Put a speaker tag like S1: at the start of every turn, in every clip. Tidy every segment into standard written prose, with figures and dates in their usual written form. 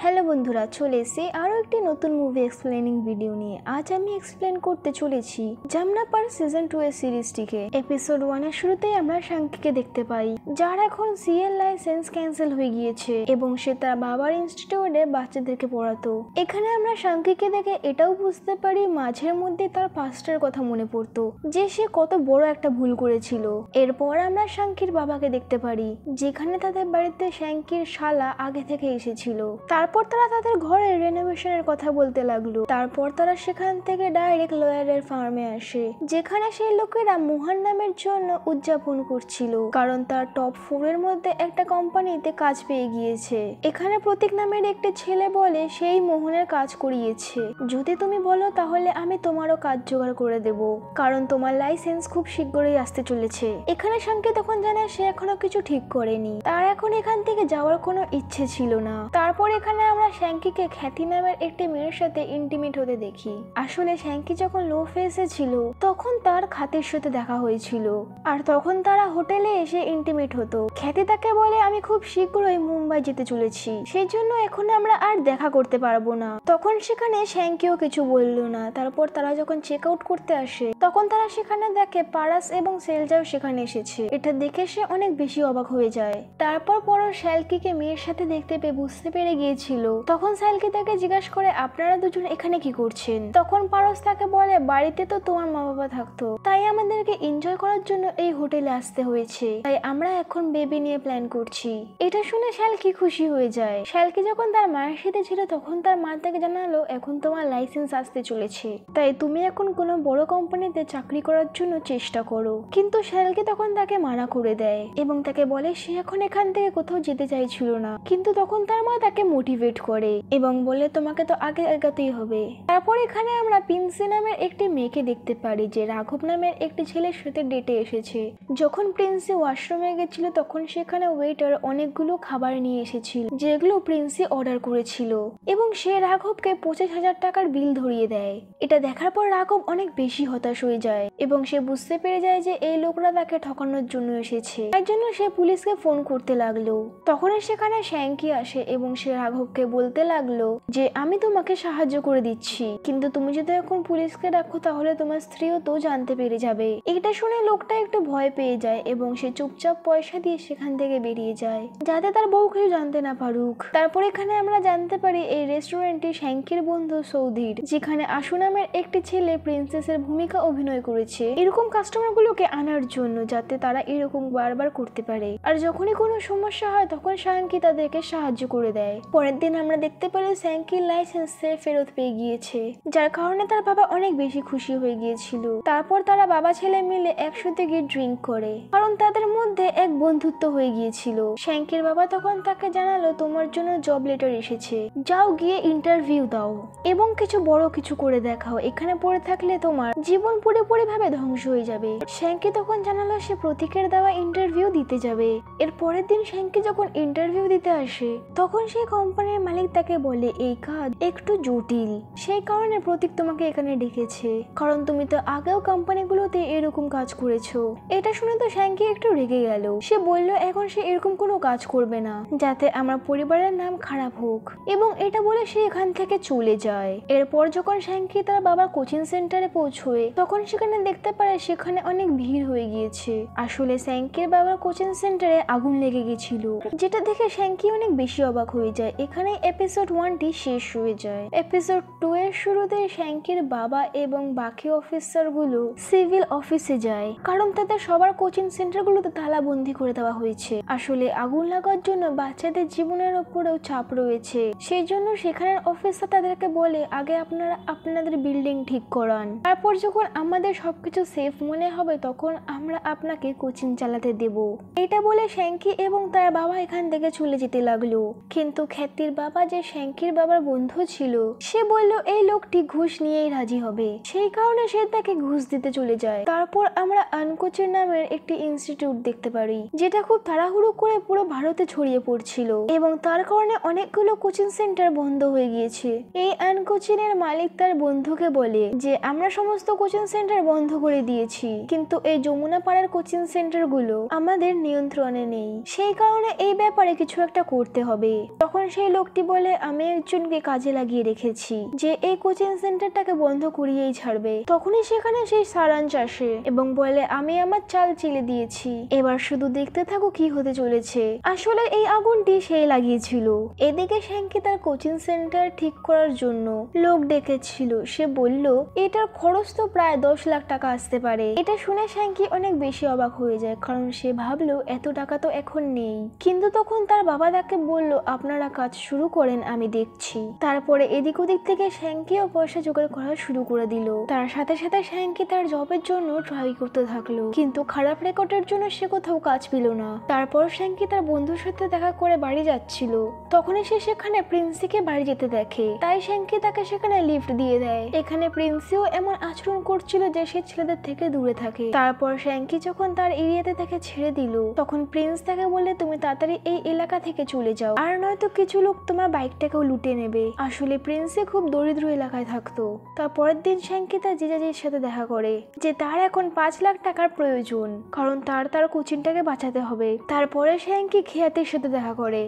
S1: Hello বন্ধুরা, চলে এসে আরও একটি নতুন মুভি এক্সপ্লেনিং ভিডিও নিয়ে। আজ আমি এক্সপ্লেন করতে চলেছি জামনাপার সিজন 2 এর সিরিজটিকে। এপিসোড 1 এর শুরুতেই আমরা শাঙ্কিকে দেখতে পাই, যার এখন সিএল লাইসেন্স ক্যান্সেল হয়ে গিয়েছে এবং সে তার বাবার ইনস্টিটিউটে বাচ্চাদেরকে পড়াতো। এখানে আমরা শাঙ্কিকে দেখে এটাও বুঝতে পারি মাঝের মধ্যে তার পাস্টের কথা মনে পড়তো, যে সে কত বড় একটা ভুল করেছিল। এরপর আমরা শাঙ্কির বাবাকে দেখতে পারি, যেখানে তাদের বাড়িতে শাঙ্কির শালা আগে থেকে এসেছিল। তারপর তারা তাদের ঘরের রেনোভেশনের কথা বলতে লাগলো। তারপর তারা সেখান থেকে ডাইরেক্ট লয়ারের ফার্মে আসে, যেখানে সেই লোকেরা মোহন নামের জন্য উদযাপন করছিল, কারণ তার টপ 4 এর মধ্যে একটা কোম্পানিতে কাজ পেয়ে গিয়েছে। এখানে প্রতীক নামের একটি ছেলে বলে সেই মোহনের কাজ করিয়েছে, যদি তুমি বলো তাহলে আমি তোমারও কাজ জোগাড় করে দেব, কারণ তোমার লাইসেন্স খুব শীঘ্রই আসতে চলেছে। এখানে শাঙ্কি তখন জানে সে এখনো কিছু ঠিক করেনি, তার এখন এখান থেকে যাওয়ার কোনো ইচ্ছে ছিল না। তারপর এখানে আমরা শ্যাঙ্কিকে খ্যাতি নামের একটি মেয়ের সাথে ইন্টিমেট হতে দেখি। আসলে শ্যাঙ্কি যখন লো ফেসে ছিল তখন তার খাতির সাথে দেখা হয়েছিল, আর তখন তারা হোটেলে এসে ইন্টিমেট হতো। খ্যাতি তাকে বলে আমি খুব শীঘ্রই মুম্বাই যেতে চলেছি, সেই জন্য এখন আমরা আর দেখা করতে পারবো না। তখন সেখানে শ্যাঙ্কিও কিছু বললো না। তারপর তারা যখন চেক আউট করতে আসে তখন তারা সেখানে দেখে পারাস এবং সেলজাও সেখানে এসেছে। এটা দেখে সে অনেক বেশি অবাক হয়ে যায়। তারপর পরশ শ্যালকিকে মেয়ের সাথে দেখতে পেয়ে বুঝতে পেরে গিয়েছিল। তখন শ্যালকি তাকে জিজ্ঞাসা করে আপনারা দুজন এখানে কি করছেন। তখন পারস তাকে বলে বাড়িতে তো তোমার মা বাবা থাকতো, তাই আমাদেরকে এনজয় করার জন্য এই হোটেলে আসতে হয়েছে, তাই আমরা এখন বেবি নিয়ে প্ল্যান করছি। এটা শুনে শ্যালকি খুশি হয়ে যায়। শ্যালকি যখন তার মায়ের সাথে ছিল তখন তার মা তাকে জানালো এখন তোমার লাইসেন্স আসতে চলেছে, তাই তুমি এখন কোনো বড় কোম্পানিতে চাকরি করার জন্য চেষ্টা করো। কিন্তু শ্যালকি তখন তাকে মানা করে দেয় এবং তাকে বলে সে এখন এখান থেকে কোথাও যেতে চাইছিল না, কিন্তু তখন তার মা তাকে মোটিভেট করে এবং বলে তোমাকে তো আগে এগোতেই হবে। তারপর এখানে আমরা প্রিন্সি নামের একটি মেয়েকে দেখতে পারি, যে রাঘব নামের একটি ছেলের সাথে ডেটে এসেছে। যখন প্রিন্সি ওয়াশরুমে গেছিল তখন সেখানে ওয়েটার অনেকগুলো খাবার নিয়ে এসেছিল, যেগুলো প্রিন্সি অর্ডার করেছিল, এবং সে রাঘবকে 25,000 টাকার বিল ধরিয়ে দেয়। এটা দেখার পর রাঘব অনেক বেশি হতাশ হয়ে যায় এবং সে বুঝতে পেরে যায় যে এই লোকরা তাকে ঠকানোর জন্য এসেছে। তাই জন্য সে পুলিশকে ফোন করতে লাগলো। তখন সেখানে শ্যাঙ্কি আসে এবং সে রাঘবকে বলতে লাগলো যে আমি তোমাকে সাহায্য করে দিচ্ছি, কিন্তু তুমি যদি এখন পুলিশকে ডাকো তাহলে তোমার স্ত্রীও তো জানতে পেরে যাবে। এটা শুনে লোকটা একটু ভয় পেয়ে যায় এবং সে চুপচাপ পয়সা দিয়ে সেখান থেকে বেরিয়ে যায়, যাতে তার বউ কেউ জানতে না পারুক। তারপর এখানে আমরা জানতে পারি এই রেস্টুরেন্টটি শ্যাঙ্কির বন্ধু সৌধীর, যেখানে আশু নামের একটি ছেলে প্রিন্সেসের ভূমিকা অভিনয় করেছে এরকম কাস্টমার গুলোকে আনার জন্য, যাতে তারা এরকম বারবার করতে পারে, আর যখনই কোনো সমস্যা হয় তখন শ্যাঙ্কি তাদেরকে সাহায্য করে দেয়। পরের দিন আমরা দেখতে পারি শ্যাঙ্কির লাইসেন্স ফেরত পেয়ে গিয়েছে, যার কারণে তার বাবা অনেক বেশি খুশি হয়ে গিয়েছিল। তারপর তারা বাবা ছেলে মিলে একসাথে গিয়ে ড্রিঙ্ক করে, কারণ তাদের মধ্যে এক বন্ধুত্ব হয়ে গিয়েছিল। শ্যাঙ্কির বাবা তখন তাকে জানালো তোমার জন্য জব লেটার এসেছে, যাও গিয়ে ইন্টারভিউ দাও এবং কিছু বড় কিছু করে দেখাও, এখানে পড়ে থাকলে তোমার জীবন পুরোপুরি ভাবে ধ্বংস হয়ে যাবে। শ্যাঙ্কি তখন জানালো সে প্রতীকের দেওয়া ইন্টারভিউ দিতে যাবে। এর পরের দিন শ্যাঙ্কি যখন ইন্টারভিউ দিতে আসে তখন সেই কোম্পানির মালিক তাকে বলে এই কাজ একটু জটিল, সেই কারণে প্রতীক তোমাকে এখানে ডেকেছে, কারণ তুমি তো আগেও কোম্পানিগুলোতে এরকম কাজ করেছো। এটা শুনে তো শ্যাঙ্কি একটু রেগে গেল। সে বলল এখন সে এরকম কোনো কাজ করবে না, যাতে আমার পরিবারের নাম খারাপ হোক, এবং এটা বলে সে এখান থেকে চলে যায়। এরপর যখন শ্যাঙ্কি তার বাবার কোচিং সেন্টারে পৌঁছয় তখন সেখানে দেখতে পারে সেখানে অনেক ভিড় হয়ে গিয়েছে। আসলে শ্যাঙ্কির বাবার কোচিং সেন্টারে আগুন লেগে গেছিল, যেটা দেখে শ্যাঙ্কি অনেক বেশি অবাক হয়ে যায়। এখানে এপিসোড 1টি শেষ হয়ে যায়। এপিসোড 2 এর শুরুতে শ্যাঙ্কির বাবা এবং বাকি অফিসার গুলো সিভিল অফিসে যায়, কারণ তাদের সবার কোচিং সেন্টার গুলোতে তালাবন্দি করে দেওয়া হয়েছে। আসলে আগুন লাগার জন্য বাচ্চাদের জীবনের উপরেও চাপ রয়েছে, সেই জন্য সেখানের অফিসার তাদেরকে বলে আগে আপনারা আপনাদের বিল্ডিং ঠিক করান, তারপর যখন আমাদের সবকিছু সেফ মনে হবে তখন আমরা আপনাকে কোচিং চালাতে দেব। এটা বলে শ্যাঙ্কি এবং তার বাবা এখান থেকে চলে যেতে লাগলো। কিন্তু খ্যাতির বাবা, যে শ্যাঙ্কির বাবার বন্ধু ছিল, সে বলল এই লোকটি ঘুষ নিয়েই রাজি হবে, সেই কারণে সে তাকে তাকে ঘুষ দিতে চলে যায়। তারপর আমরা আনকোচের নামের একটি ইনস্টিটিউট দেখতে পারি, যেটা খুব তাড়াহুড়ো করে পুরো ভারতে ছড়িয়ে পড়ছিল এবং তার কারণে অনেকগুলো কোচিং সেন্টার বন্ধ হয়ে গিয়েছে। এই আনকোচিনের মালিক তার বন্ধুকে বলে যে আমরা সমস্ত কোচিং সেন্টার বন্ধ করে দিয়েছি, কিন্তু এই যমুনা পাড়ার কোচিং সেন্টার গুলো আমাদের নিয়ন্ত্রণে নেই, সেই কারণে এই ব্যাপারে কিছু একটা করতে হবে। তখন সেই লোকটি বলে আমি একজনকে কাজে লাগিয়ে রেখেছি যে এই কোচিং সেন্টারটাকে বন্ধ করিয়েই ছাড়বে। তখনই সেখানে সেই সারাঞ্চ আসে এবং বলে আমি আমার চাল চেলে দিয়েছি, এবার শুধু দেখতে থাকো কি হতে চলেছে। আসলে এই আগুনটি সেই লাগিয়েছিল। এদিকে শ্যাঙ্কি তার কোচিং সেন্টার ঠিক করার জন্য লোক ডেকেছিল। সে বলল এটার খরচ তো প্রায় 10 লাখ টাকা আসতে পারে। এটা শুনে শ্যাঙ্কি অনেক বেশি অবাক হয়ে যায়, কারণ সে ভাবলো এত টাকা তো এখন নেই। কিন্তু তখন তার বাবা তাকে বলল আপনারা কাজ শুরু করেন, আমি দেখছি। তারপরে এদিক ওদিক থেকে শ্যাঙ্কিও পয়সা জোগাড় করা শুরু করে দিল। তার সাথে সাথে শ্যাঙ্কি তার জবের জন্য ট্রাই করতে থাকলো, কিন্তু খারাপ রেকর্ডের জন্য সে কোথাও কাজ পেল না। তারপর শ্যাঙ্কি তার বন্ধুর সাথে দেখা করে বাড়ি যাচ্ছিল, তখনই সে সেখানে প্রিন্সিকে বাড়ি যেতে দেখে। তাই শ্যাঙ্কি তাকে সেখানে লিফট দিয়ে দেয়। এখানে প্রিন্সিও এমন আচরণ করছিল যে সে ছেলেদের থেকে দূরে থাকে। তারপর শ্যাঙ্কি যখন তার এরিয়াতে তাকে ছেড়ে দিল, তখন প্রিন্স তাকে বলে তুমি তাড়াতাড়ি এই এলাকা থেকে চলে যাও, আর নয়তো কিছু লোক তোমার বাইকটাকেও লুটে নেবে। আসলে প্রিন্সে খুব দরিদ্র এলাকায় থাকতো। তারপরের দিন শ্যাঙ্কি তার জিজাজির সাথে দেখা করে যে তার এখন 5 লাখ টাকার প্রয়োজন, কারণ তার কোচিংটাকে বাঁচাতে হবে। তারপরে শ্যাঙ্কি খ্যাতির সাথে দেখা করে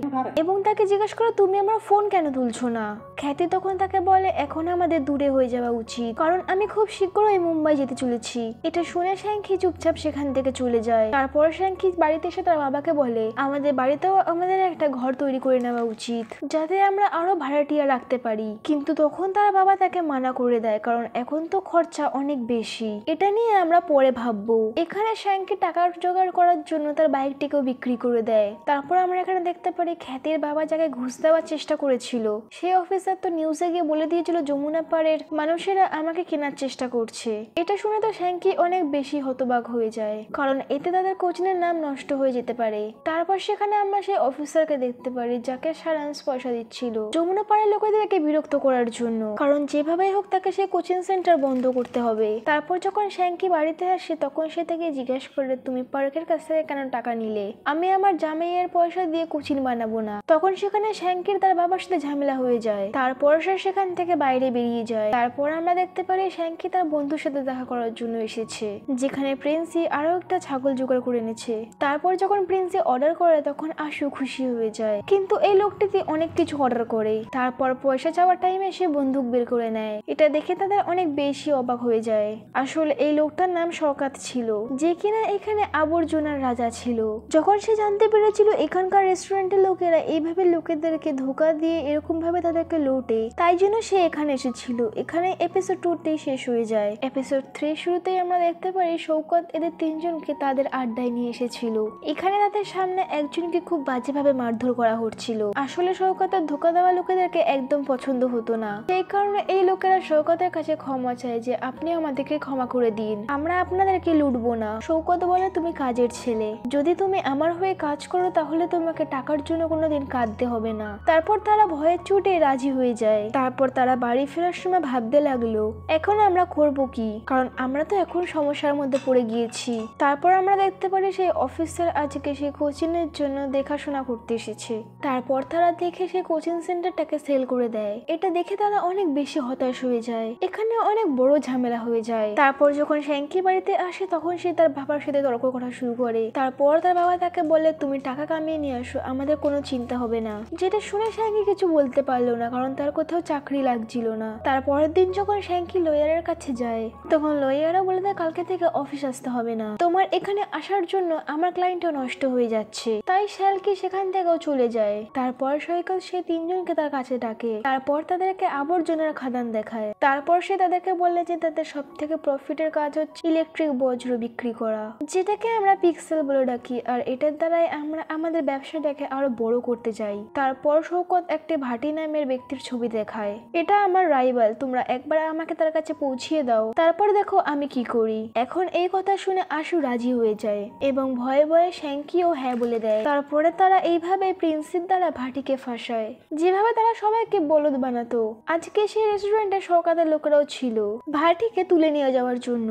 S1: এবং তাকে জিজ্ঞাসা করে তুমি আমার ফোন কেন তুলছো না। খ্যাতি তখন তাকে বলে এখন আমাদের দূরে হয়ে যাওয়া উচিত, কারণ আমি খুব শীঘ্রই মুম্বাই যেতে চলেছি। এটা শুনে শ্যাঙ্কি চুপচাপ সেখান থেকে চলে যায়। তারপর শ্যাঙ্কি বাড়িতে এসে তার বাবাকে বলে আমাদের বাড়িতেও আমাদের একটা ঘর তৈরি করে নেওয়া উচিত, যাতে আমরা আরো ভাড়াটিয়া রাখতে পারি। কিন্তু তখন তার বাবা তাকে মানা করে দেয়, কারণ এখন তো খরচা অনেক বেশি, এটা নিয়ে আমরা পরে ভাববো। এখানে শ্যাঙ্কি টাকা জোগাড় করার জন্য তার বাইকটিকেও বিক্রি করে দেয়। তারপর আমরা এখানে দেখতে পারি খ্যাতির বাবা যাকে ঘুষ দেওয়ার চেষ্টা করেছিল, সেই অফিসার তো নিউজে গিয়ে বলে দিয়েছিল যমুনা পাড়ের মানুষেরা আমাকে কেনার চেষ্টা করছে। এটা শুনে তো শ্যাঙ্কি অনেক বেশি হতবাক হয়ে যায়, কারণ এতে তাদের কোচিংয়ের নাম নষ্ট হয়ে যেতে পারে। তারপর সেখানে আমরা সেই অফিসারকে দেখতে পারি যাকে সারাংশ পয়সা দিচ্ছিল যমুনা পাড়ার লোকেদেরকে বিরক্ত করার জন্য, কারণ যেভাবেই হোক তাকে সেই কোচিং সেন্টার বন্ধ করতে হবে। তারপর যখন শ্যাঙ্কি বাড়িতে আসে তখন সে তাকে জিজ্ঞেস করে তুমি পার্কের কাছ থেকে কেন টাকা নিলে, আমি আমার জামাইয়ের পয়সা দিয়ে কোচিং বানাবো না। তখন সেখানে শ্যাঙ্কির তার বাবার সাথে ঝামেলা হয়ে যায়। তারপর সে সেখান থেকে বাইরে বেরিয়ে যায়। তারপর আমরা দেখতে পারি শ্যাঙ্কি তার বন্ধুর সাথে দেখা করার জন্য এসেছে, যেখানে প্রিন্সি আরো একটা ছাগল জোগাড় করে এনেছে। তারপর যখন প্রিন্সি অর্ডার করে তখন আশু খুশি হয়ে যায়, কিন্তু এই লোকটিতে অনেক কিছু অর্ডার করে। তারপর পয়সা চাওয়ার টাইমে সে বন্দুক বের করে নেয়। এটা দেখে তাদের অনেক বেশি অবাক হয়ে যায়। আসলে এই লোকটার নাম শওকাত ছিল, যে কিনা এখানে আবর্জনার রাজা ছিল। যখন সে জানতে পেরেছিল এখানকার রেস্টুরেন্টের লোকেরা এইভাবে লোকেদেরকে ধোকা দিয়ে এরকম ভাবে তাদেরকে লোটে, তাই জন্য সে এখানে এসেছিল। এখানে এপিসোড 2 শেষ হয়ে যায়। এপিসোড 3 শুরুতেই আমরা দেখতে পারি শওকত এদের 3 জনকে তাদের আড্ডায় নিয়ে এসেছিল। এখানে তাদের সামনে একজনকে খুব বাজেভাবে মারধর করা হচ্ছিল। আসলে শওকতের ধোকা দেওয়া লোকেদেরকে একদম পছন্দ হতো না, সেই কারণে এই লোকেরা শওকতের কাছে ক্ষমা চায় যে আপনি আমাদেরকে ক্ষমা করে দিন, আমরা আপনাদেরকে লুটবো না। শওকত বলে তুমি কাজের ছেলে, যদি তুমি আমার হয়ে কাজ করো তাহলে তোমাকে টাকার জন্য কোনোদিন কাঁদতে হবে না। তারপর তারা ভয়ের চোটে রাজি হয়ে যায়। তারপর তারা বাড়ি ফেরার সময় ভাবতে লাগলো এখন আমরা করবো কি, কারণ আমরা তো এখন সমস্যার মধ্যে পড়ে গিয়েছি। তারপর আমরা দেখতে পারি সেই অফিসার আজকে সেই কোচিং এর জন্য দেখাশোনা করতে এসেছে। তারপর তারা দেখে সেই কোচিং সেন্টারটাকে সেল করে দেয়। এটা দেখে তারা অনেক বেশি হতাশ হয়ে যায়। এখানে অনেক বড় ঝামেলা হয়ে যায়। তারপর যখন শ্যাঙ্কি বাড়িতে আসে তখন সে তার বাবার সাথে তর্ক করা শুরু করে। তারপর তার বাবা তাকে বলে তুমি টাকা কামিয়ে নিয়ে আসো, আমাদের কোনো চিন্তা হবে না। যেটা শুনে শ্যাঙ্কি কিছু বলতে পারলো না, কারণ তার কোথাও চাকরি লাগছিল না। তারপরের দিন যখন শ্যাঙ্কি লয়ারের কাছে যায় তখন লয়ারও বলে দেয় কালকে থেকে অফিস আসতে হবে না, তোমার এখানে আসার জন্য আমার ক্লায়েন্টও নষ্ট হয়ে যাচ্ছে। তাই শ্যাঙ্কি সেখান থেকেও চলে যায়। তারপর সৈকত সে 3 জনকে তার কাছে ডাকে। তারপর তাদেরকে আবর্জনার খাদান দেখায়। তারপর সে তাদেরকে বলে যে তাদের সব থেকে প্রফিটের কাজ হচ্ছে ইলেকট্রিক বজ্র বিক্রি করা, যেটাকে আমরা পিক্সেল বলে ডাকি, আর এটার দ্বারাই আমরা আমাদের ব্যবসাটাকে আরো বড় করতে চাই। তারপর শওকত একটি ভাটি নামের ব্যক্তির ছবি দেখায়, এটা আমার রাইভাল, তোমরা একবার আমাকে তার কাছে পৌঁছিয়ে দাও, তারপর দেখো আমি কি করি। এখন এই কথা শুনে আশু রাজি হয়ে যায় এবং ভয়ে ভয়ে শ্যাঙ্কিও হ্যাঁ বলে দেয়। তারপরে তারা এইভাবে প্রিন্সির দ্বারা ভাটিকে ফাঁসায়, যেভাবে তারা সবাইকে বলদ বানাতো। আজকে সেই রেস্টুরেন্টে শওকতের লোকেরাও ছিল। ভাটিকে তুলে নিয়ে যাওয়ার জন্য।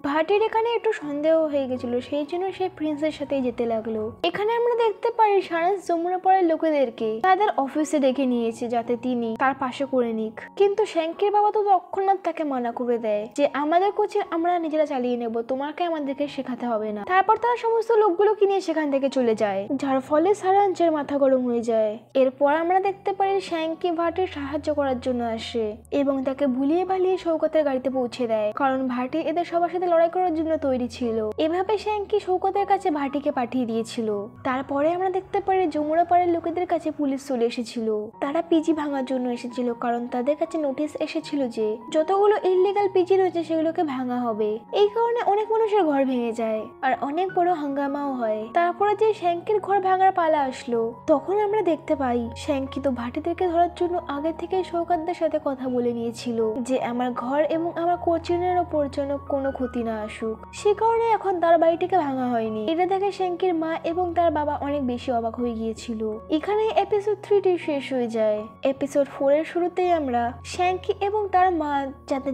S1: ভাটির এখানে একটু সন্দেহ হয়ে গেছিল, সেই জন্য সে প্রিন্সের সাথে যেতে লাগলো। এখানে আমরা দেখতে পারি সারাঞ্চ যমুনা পাড়ার লোকেদেরকে তাদের অফিসে ডেকে নিয়েছে যাতে তিনি তার পাশে করে নিক, কিন্তু শ্যাঙ্কির বাবা তো তৎক্ষণাৎ তাকে মানা করে দেয় যে আমাদের কোচিং আমরা নিজেরা চালিয়ে নেব, তোমাকে আমাদেরকে শেখাতে হবে না। তারপর তারা সমস্ত লোকগুলোকে নিয়ে সেখান থেকে চলে যায়, যার ফলে সারাঞ্চের মাথা গরম হয়ে যায়। এরপর আমরা দেখতে পারি শ্যাঙ্কি ভাটির সাহায্য করার জন্য আসে এবং তাকে ভুলিয়ে ভালিয়ে শৌকতের গাড়িতে পৌঁছে দেয়, কারণ ভাটি এদের সবার সাথে লড়াই করার জন্য তৈরি ছিল। এভাবে শ্যাঙ্কি শৌকতের কাছে ভাটিকে পাঠিয়ে দিয়েছিল। তারপরে আমরা দেখতে পারি যমুনা পাড়ার লোকেদের কাছে পুলিশ চলে এসেছিল। তারা পিজি ভাঙার জন্য এসেছিল, কারণ তাদের কাছে নোটিশ এসেছিল যে যতগুলো ইললিগাল পিজি রয়েছে সেগুলোকে ভাঙা হবে। এই কারণে অনেক মানুষের ঘর ভেঙে যায় আর অনেক বড় হাঙ্গামাও হয়। তারপরে যে শ্যাঙ্কির ঘর ভাঙার পালা আসলো, তখন আমরা দেখতে পাই শ্যাঙ্কি তো ভাটিদেরকে ধরার জন্য আগে থেকে শৌকতদের সাথে কথা বলে নিয়েছিল যে আমার ঘর এবং আমার কোচিনের ওপর যেন কোনো ক্ষতি না আসুক, সে কারণে এখন তার বাড়িটিকে ভাঙা হয়নি। এটা দেখে শ্যাঙ্কির মা এবং তার বাবা অনেক বেশি অবাক হয়ে গিয়েছিল। এখানে এপিসোড 3টি শেষ হয়ে যায়। এপিসোড 4 এর শুরুতেই আমরা শ্যাঙ্কি এবং তার মা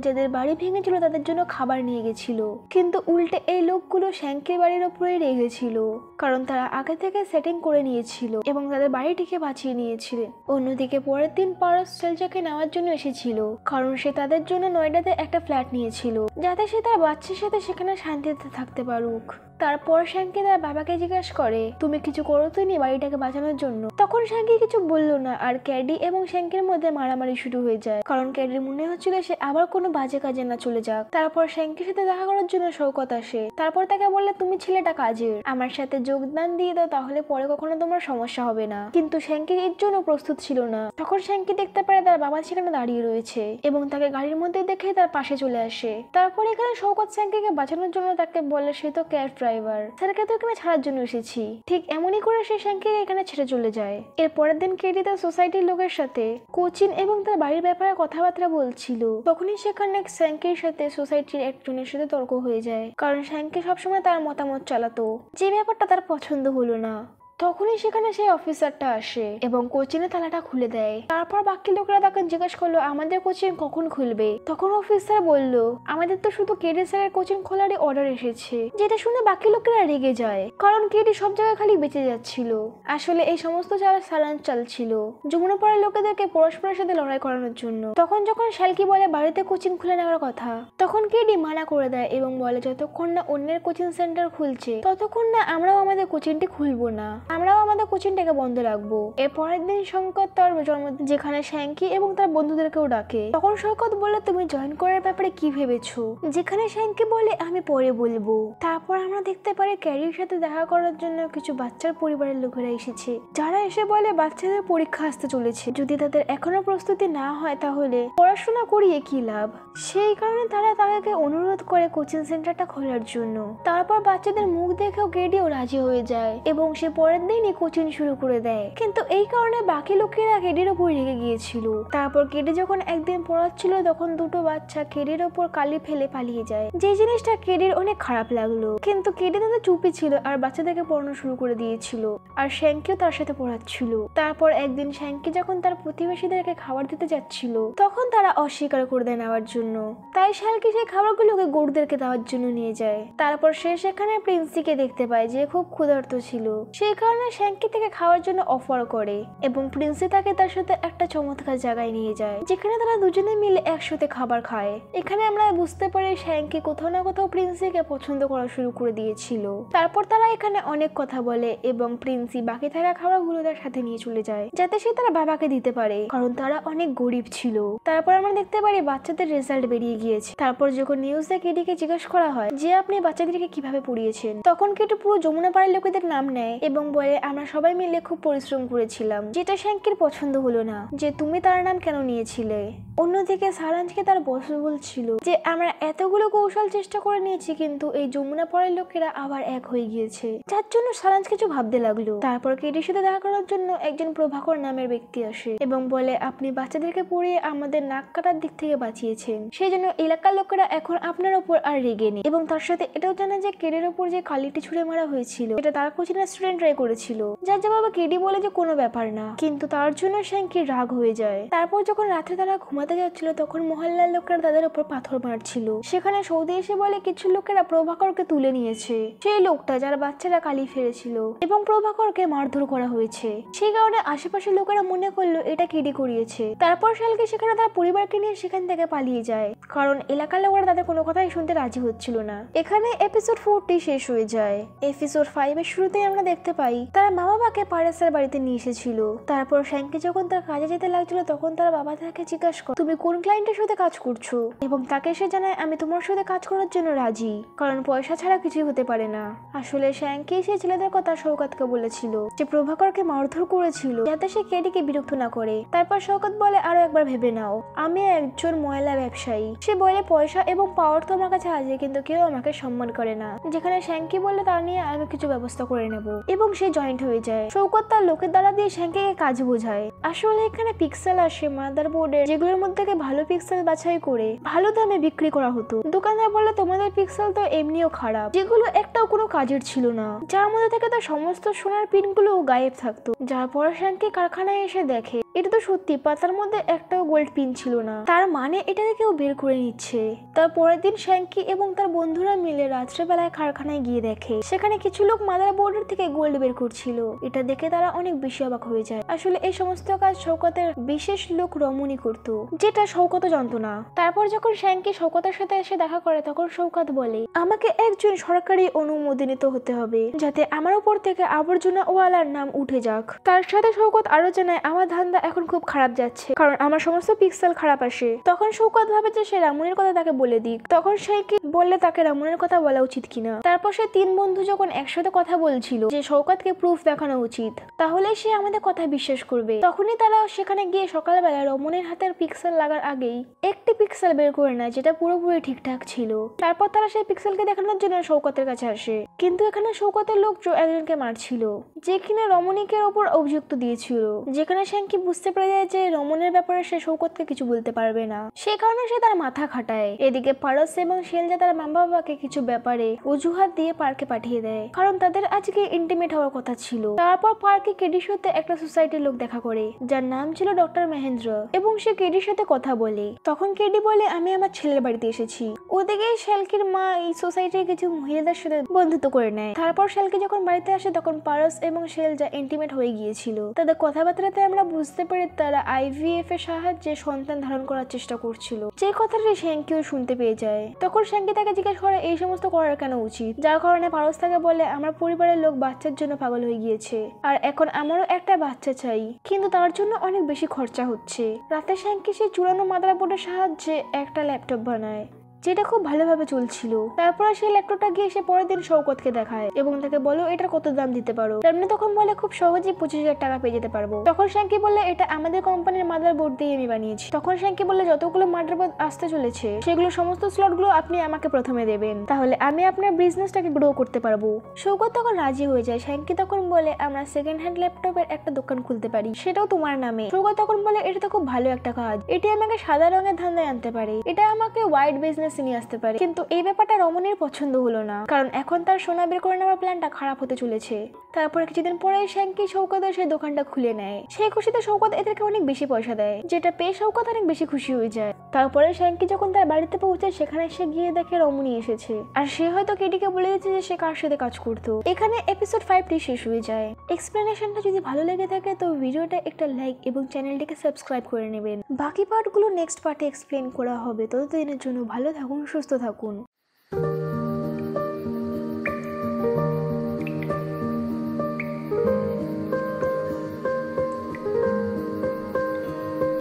S1: যাদের বাড়ি ভেঙেছিল তাদের জন্য খাবার নিয়ে গেছিল, কিন্তু উল্টে এই লোকগুলো শ্যাঙ্কির বাড়ির ওপরেই রেগেছিল, কারণ তারা আগে থেকে সেটিং করে নিয়েছিল এবং তাদের বাড়িটিকে বাঁচিয়ে নিয়েছিল। অন্যদিকে পরের দিন পারস সেলজাকে নেওয়ার জন্য এসেছিল, কারণ সে তাদের জন্য নয়ডাতে একটা ফ্ল্যাট নিয়েছিল যাতে সে তার বাচ্চার সাথে সেখানে শান্তিতে থাকতে পারুক। তারপর শ্যাঙ্কি তার বাবাকে জিজ্ঞাসা করে তুমি কিছু করো তুমি বাড়িটাকে বাঁচানোর জন্য। তখন শ্যাঙ্কি কিছু বললো না আর ক্যাডি এবং শ্যাঙ্কির মধ্যে মারামারি শুরু হয়ে যায়, কারণ ক্যাডির মনে হচ্ছিল সে আবার কোনো বাজে কাজে না চলে যাক। তারপর শ্যাঙ্কির সাথে দেখা করার জন্য শৌকত আসে। তারপর তাকে বললে তুমি ছেলেটা কাজের, আমার সাথে যোগদান দিয়ে দাও, তাহলে পরে কখনো তোমার সমস্যা হবে না। কিন্তু শ্যাঙ্কি এর জন্য প্রস্তুত ছিল না। তখন শ্যাঙ্কি দেখতে পারে তার বাবা সেখানে দাঁড়িয়ে রয়েছে এবং তাকে গাড়ির মধ্যে দেখে তার পাশে চলে আসে। তারপর এখানে শৌকত শ্যাঙ্কিকে বাঁচানোর জন্য তাকে বলে সে তো ক্যাব ড্রাইভার, স্যারকে তো এখানে ছাড়ার জন্য এসেছি। ঠিক এমনই করে সে শ্যাঙ্কিকে এখানে ছেড়ে চলে যায়। এর পরের দিন কেডি তার সোসাইটির লোকের সাথে কোচিন এবং তার বাড়ির ব্যাপারে কথাবার্তা বলছিল। তখনই সেখানে শ্যাঙ্কির সাথে সোসাইটির একজনের সাথে তর্ক হয়ে যায়, কারণ শ্যাঙ্কি সবসময় তার মতামত চালাতো, যে ব্যাপারটা তার পছন্দ হলো না। তখনই সেখানে সেই অফিসারটা আসে এবং কোচিনের তালাটা খুলে দেয়। তারপর বাকি লোকেরা তাকে জিজ্ঞাসা করলো আমাদের কোচিং কখন খুলবে। তখন অফিসার বলল আমাদের তো শুধু কেডি স্যারের কোচিং খোলারই অর্ডার এসেছে, যেটা শুনে বাকি লোকেরা রেগে যায়, কারণ কেডি সব জায়গায় খালি বেঁচে যাচ্ছিল। আসলে এই সমস্ত চাল সারাঞ্চ চালছিল যমুনা পাড়ার লোকেদেরকে পরস্পরের সাথে লড়াই করানোর জন্য। তখন যখন শ্যালকি বলে বাড়িতে কোচিং খুলে নেওয়ার কথা, তখন কেডি মানা করে দেয় এবং বলে যতক্ষণ না অন্যের কোচিং সেন্টার খুলছে ততক্ষণ না আমরাও আমাদের কোচিংটি খুলবো না, আমরাও আমাদের কোচিংটাকে বন্ধ রাখবো। এর পরের দিন শঙ্কর তার জন্মদিন, যেখানে শ্যাঙ্কি এবং তার বন্ধুদেরকেও ডাকে। তখন শঙ্কর বলে তুমি জয়েন করার ব্যাপারে কি ভেবেছো, যেখানে শ্যাঙ্কি বলে আমি পরে বলবো। তারপর আমরা দেখতে পারি ক্যারির সাথে দেখা করার জন্য কিছু বাচ্চার পরিবারের লোকেরা এসেছে, যারা এসে বলে বাচ্চাদের পরীক্ষা আসতে চলেছে, যদি তাদের এখনো প্রস্তুতি না হয় তাহলে পড়াশোনা করিয়ে কি লাভ। সেই কারণে তারা তাদেরকে অনুরোধ করে কোচিং সেন্টারটা খোলার জন্য। তারপর বাচ্চাদের মুখ দেখেও কেডিও রাজি হয়ে যায় এবং সে পরের দিনই কোচিং শুরু করে দেয়, কিন্তু এই কারণে বাকি লোকেরা কেডির ওপর রেগে গিয়েছিল। তারপর কেডি যখন একদিন পড়াচ্ছিল তখন দুটো বাচ্চা কেডির ওপর কালি ফেলে পালিয়ে যায়, যে জিনিসটা কেডির অনেক খারাপ লাগলো, কিন্তু কেডি তাদের চুপি ছিল আর বাচ্চাদেরকে পড়ানো শুরু করে দিয়েছিল আর শ্যাঙ্কিও তার সাথে পড়াচ্ছিল। তারপর একদিন শ্যাঙ্কি যখন তার প্রতিবেশীদেরকে খাবার দিতে যাচ্ছিল তখন তারা অস্বীকার করে দেয় নেওয়ার জন্য, তাই শ্যাঙ্কি সেই খাবারগুলোকে গরুদেরকে দেওয়ার জন্য নিয়ে যায়। তারপর সে সেখানে প্রিন্সিকে দেখতে পায় যে খুব ক্ষুধার্ত ছিল, সেই কারণে শ্যাঙ্কি থেকে খাওয়ার জন্য অফার করে এবং প্রিন্সি তাকে তার সাথে একটা চমৎকার জায়গায় নিয়ে যায়, যেখানে তারা দুজনে মিলে একসাথে খাবার খায়। এখানে আমরা বুঝতে পারি শ্যাঙ্কি কোথাও না কোথাও প্রিন্সিকে পছন্দ করা শুরু করে দিয়েছিল। তারপর তারা এখানে অনেক কথা বলে এবং প্রিন্সি বাকি থাকা খাবারগুলো তার সাথে নিয়ে চলে যায় যাতে সে তার বাবাকে দিতে পারে, কারণ তারা অনেক গরিব ছিল। তারপর আমরা দেখতে পারি বাচ্চাদের রেজাল্ট বেরিয়ে গিয়েছে। তারপর যখন নিউজে কেডিকে জিজ্ঞাসা করা হয় যে আপনি বাচ্চাদেরকে কিভাবে পড়িয়েছেন, তখন কেডি পুরো যমুনা পাড়ার লোকেদের নাম নেয় এবং বলে আমরা সবাই মিলে খুব পরিশ্রম করেছিলাম, যেটা শ্যাঙ্কির পছন্দ হলো না যে তুমি তার নাম কেন নিয়েছিলে। অন্যদিকে সারাঞ্চকে তার বস বলছিল যে আমরা এতগুলো কৌশল চেষ্টা করে নিয়েছি কিন্তু এই যমুনা পাড়ার লোকেরা আবার এক হয়ে গিয়েছে, যার জন্য সারাঞ্চ কিছু ভাবতে লাগলো। তারপর কেডির সাথে দেখা করার জন্য একজন প্রভাকর নামের ব্যক্তি আসে এবং বলে আপনি বাচ্চাদেরকে পড়িয়ে আমাদের নাক কাটার দিক থেকে বাঁচিয়েছেন, সেই জন্য এলাকার লোকেরা এখন আপনার ওপর আর রেগে নেই। এবং তার সাথে এটাও জানা যে কেডির ওপর যে কালিটি ছুঁড়ে মারা হয়েছিল এটা তার কোচিনের স্টুডেন্টরাই করেছিল, যার জবাবে কেডি বলে যে কোনো ব্যাপার না, কিন্তু তার জন্য শ্যাঙ্কির রাগ হয়ে যায়। তারপর যখন রাতে তারা ঘুমাতে ঘুমাতে যাচ্ছিল তখন মহল্লার লোকেরা তাদের উপর পাথর মারছিল। সেখানে সৌদি এসে বলে কিছু লোকেরা প্রভাকরকে তুলে নিয়েছে, সেই লোকটা যার বাচ্চারা কালি ফেলেছিল, এবং প্রভাকরকে মারধর করা হয়েছে। সেই কারণে আশেপাশের লোকেরা মনে করলো এটা কেডি করিয়েছে। তারপর শালকে সেখানে তার পরিবারকে নিয়ে সেখান থেকে পালিয়ে যায়, কারণ এলাকার লোকেরা তাদের কোনো কথাই শুনতে রাজি হচ্ছিল না। এখানে এপিসোড 4টি শেষ হয়ে যায়। এপিসোড 5 এর শুরুতেই আমরা দেখতে পাই তার মা বাবাকে পারেসের বাড়িতে নিয়ে এসেছিল। তারপর শ্যাঙ্কি যখন তার কাজে যেতে লাগছিল তখন তার বাবা তাকে জিজ্ঞাসা করে তুমি কোন ক্লায়েন্টের সাথে কাজ করছো, এবং তাকে সে জানায় আমি তোমার সাথে কাজ করার জন্য রাজি, কারণ পয়সা ছাড়া কিছুই হতে পারে না। আসলে শ্যাঙ্কি সেই ছেলেদের কথা শওকতকে বলেছিল যে প্রভাকরকে মারধর করেছিল যাতে সে কেডিকে বিরক্ত না করে। তারপর শওকত বলে আরো একবার ভেবে নাও, আমি একজন ময়লা ব্যবসায়ী। সে বলে পয়সা এবং পাওয়ার তো আমার কাছে আছে, কিন্তু কেউ আমাকে সম্মান করে না। যেখানে শ্যাঙ্কি বলে তা নিয়ে আমি কিছু ব্যবস্থা করে নেব, এবং সে জয়েন্ট হয়ে যায়। শওকত তার লোকের দ্বারা দিয়ে শ্যাঙ্কিকে কাজ বোঝায়। আসলে এখানে পিক্সেল আসে মাদারবোর্ডের, যেগুলোর মধ্যে থেকে ভালো পিক্সেল বাছাই করে ভালো দামে বিক্রি করা হতো। দোকানদার বলে তোমাদের পিক্সেল তো এমনিও খারাপ, যেগুলো একটাও কোনো কাজের ছিল না, যার মধ্যে থেকে তার সমস্ত সোনার পিনগুলো গায়েব থাকতো। যার পর শ্যাঙ্কি কারখানায় এসে দেখে এটা তো সত্যি পাতার মধ্যে একটাও গোল্ড পিন ছিল না, তার মানে এটাকে কেউ বের করে নিচ্ছে। তার পরের দিন শ্যাঙ্কি এবং তার বন্ধুরা মিলে রাত্রেবেলায় কারখানায় গিয়ে দেখে সেখানে কিছু লোক মাদারবোর্ডের থেকে গোল্ড বের করছিল। এটা দেখে তারা অনেক বেশি অবাক হয়ে যায়। আসলে এই সমস্ত কাজ শওকতের বিশেষ লোক রমণী করত, যেটা শওকতও জানতো না। তারপর যখন শ্যাঙ্কি শওকতের সাথে এসে দেখা করে তখন শওকত বলে আমাকে একজন সরকারি অনুমোদিত হতে হবে যাতে আমার উপর থেকে আবর্জনা ওয়ালার নাম উঠে যাক। তার সাথে শওকত আরো জানায় আমার ধান্দা এখন খুব খারাপ যাচ্ছে, কারণ আমার সমস্ত পিক্সেল খারাপ আসে। তখন শওকত ভাবে যে সে রামুনের কথা তাকে বলে দিক। তখন শ্যাঙ্কি বললে তাকে রামুনের কথা বলা উচিত কিনা। তারপর সে তিন বন্ধু যখন একসাথে কথা বলছিল যে শওকতকে প্রুফ দেখানো উচিত, তাহলে সে আমাদের কথা বিশ্বাস করবে। তখনই তারা সেখানে গিয়ে সকালবেলা রমনের হাতের পিক্সেল লাগার আগেই একটি পিক্সেল বের করে নেয় যেটা পুরোপুরি ঠিকঠাক ছিল। তারপর তারা সেই পিক্সেলকে দেখানোর জন্য শওকতের কাছে আসে, কিন্তু এখানে শওকতের লোক একজনকে মারছিল যে কিনা রমণীকে ওপর অভিযুক্ত দিয়েছিল। যেখানে শ্যাঙ্কি বুঝতে পেরে যায় যে রমনের ব্যাপারে সে শওকতকে কিছু বলতে পারবে না, সে কারণে সে তার মাথা খাটায়। এদিকে পারস এবং শেলজা তার মা বাবাকে কিছু ব্যাপারে অজুহাত দিয়ে পার্কে পাঠিয়ে দেয়, কারণ তাদের আজকে ইন্টিমেট হওয়ার কথা ছিল। তারপর পার্কে কেডির সাথে একটা সোসাইটির লোক দেখা করে যার নাম ছিল ডক্টর মহেন্দ্র, এবং সে কেডির সাথে কথা বলে। তখন কেডি বলে আমি আমার ছেলের বাড়িতে এসেছি। ওদিকে শ্যালকির মা এই সোসাইটির কিছু মহিলাদের সাথে বন্ধুত্ব করে নেয়। তারপর শ্যালকি যখন বাড়িতে আসে তখন পারস এবং শেলজা ইন্টিমেট হয়ে গিয়েছিল। তাদের কথাবার্তাতে আমরা বুঝতে পারি তারা IVF এর সাহায্যে সন্তান ধারণ করার চেষ্টা করছিল, যে কথাটা শ্যাঙ্কিও শুনতে পেয়ে যায়। তখন শ্যাঙ্কি তাকে জিজ্ঞেস করে এই সমস্ত করার কেন উচিত, যার কারণে পারস তাকে বলে আমার পরিবারের লোক বাচ্চার জন্য পাগল হয়ে গিয়েছে, আর এখন আমারও একটা বাচ্চা চাই, কিন্তু তার জন্য অনেক বেশি খরচা হচ্ছে। রাতে শ্যাঙ্কি সেই চুরানো মাদারবোর্ডের সাহায্যে একটা ল্যাপটপ বানায় যেটা খুব ভালোভাবে চলছিল। তারপরে সেই ল্যাপটপটা গিয়ে সে পরের দিন শওকতকে দেখায় এবং তাকে বলো এটার কত দাম দিতে পারো। রামনি তখন বলে খুব সহজেই 25,000 টাকা পেয়ে যেতে পারবো। তখন শ্যাঙ্কি বলে এটা আমাদের কোম্পানির মাদারবোর্ড দিয়ে আমি বানিয়েছি। তখন শ্যাঙ্কি বলে যতগুলো মাদারবোর্ড আসতে চলেছে সেগুলো সমস্ত স্লটগুলো আপনি আমাকে প্রথমে দেবেন, তাহলে আমি আপনার বিজনেসটাকে গ্রো করতে পারবো। শওকত তখন রাজি হয়ে যায়। শ্যাঙ্কি তখন বলে আমরা সেকেন্ড হ্যান্ড ল্যাপটপের একটা দোকান খুলতে পারি, সেটাও তোমার নামে। শওকত তখন বলে এটা তো খুব ভালো একটা কাজ, এটি আমাকে সাদা রঙের ধান্দায় আনতে পারে, এটা আমাকে হোয়াইট বিজনেস নিয়ে আসতে পারে। কিন্তু এই ব্যাপারটা রমণীর পছন্দ হলো না, কারণ এখন তার সোনা বের করে নেওয়ার প্ল্যানটা খারাপ হতে চলেছে। তারপরে কিছুদিন পরে শ্যাঙ্কি শওকতের সেই দোকানটা খুলে নেয়। সেই খুশিতে শওকত এদেরকে অনেক বেশি পয়সা দেয়, যেটা পেয়ে শওকত অনেক বেশি খুশি হয়ে যায়। তারপরে শ্যাঙ্কি যখন তার বাড়িতে পৌঁছায় সেখানে সে গিয়ে দেখে রমণী এসেছে, আর সে হয়তো কেডিকে বলে দিচ্ছে যে সে কার সাথে কাজ করতো। এখানে এপিসোড 5টি শেষ হয়ে যায়। এক্সপ্লেনেশনটা যদি ভালো লেগে থাকে তো ভিডিওটা একটা লাইক এবং চ্যানেলটিকে সাবস্ক্রাইব করে নেবেন। বাকি পার্টগুলো নেক্সট পার্টে এক্সপ্লেন করা হবে। ততদিনের জন্য ভালো থাকুন, সুস্থ থাকুন।